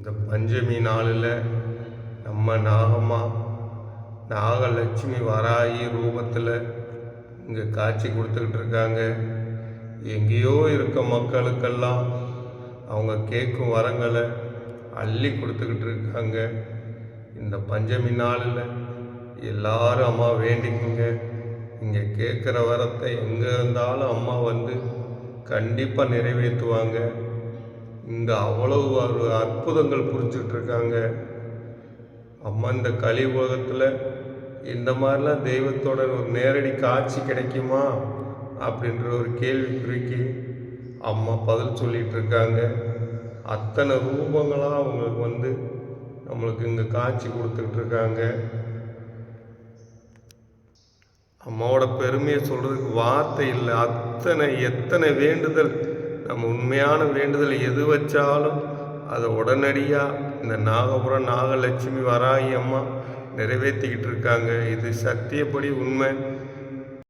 இந்த பஞ்சமி நாளில் நம்ம நாகம்மா நாகலட்சுமி வராகி ரூபத்தில் இங்கே காட்சி கொடுத்துக்கிட்டு இருக்காங்க. எங்கேயோ இருக்க மக்களுக்கெல்லாம் அவங்க கேட்கும் வரங்களை அள்ளி கொடுத்துக்கிட்டு இருக்காங்க. இந்த பஞ்சமி நாளில் எல்லாரும் அம்மா வேண்டிக்குங்க. இங்கே கேட்குற வரத்தை எங்கே இருந்தாலும் அம்மா வந்து கண்டிப்பாக நிறைவேற்றுவாங்க. இங்கே அவ்வளவு ஒரு அற்புதங்கள் புரிஞ்சுக்கிட்டு இருக்காங்க. அம்மா இந்த கலியுகத்தில் இந்த மாதிரிலாம் தெய்வத்தோட ஒரு நேரடி காட்சி கிடைக்குமா அப்படின்ற ஒரு கேள்விக்குறிக்கு அம்மா பதில் சொல்லிகிட்டு இருக்காங்க. அத்தனை ரூபங்களாக அவங்களுக்கு வந்து நம்மளுக்கு இங்கே காட்சி கொடுத்துக்கிட்டு இருக்காங்க. அம்மாவோட பெருமையை சொல்கிறதுக்கு வார்த்தை இல்லை. எத்தனை வேண்டுதல், நம்ம உண்மையான வேண்டுதல் எது வச்சாலும் அதை உடனடியாக இந்த நாகபுரம் நாகலட்சுமி வராகி அம்மா நிறைவேற்றிக்கிட்டு இருக்காங்க. இது சத்தியப்படி உண்மை.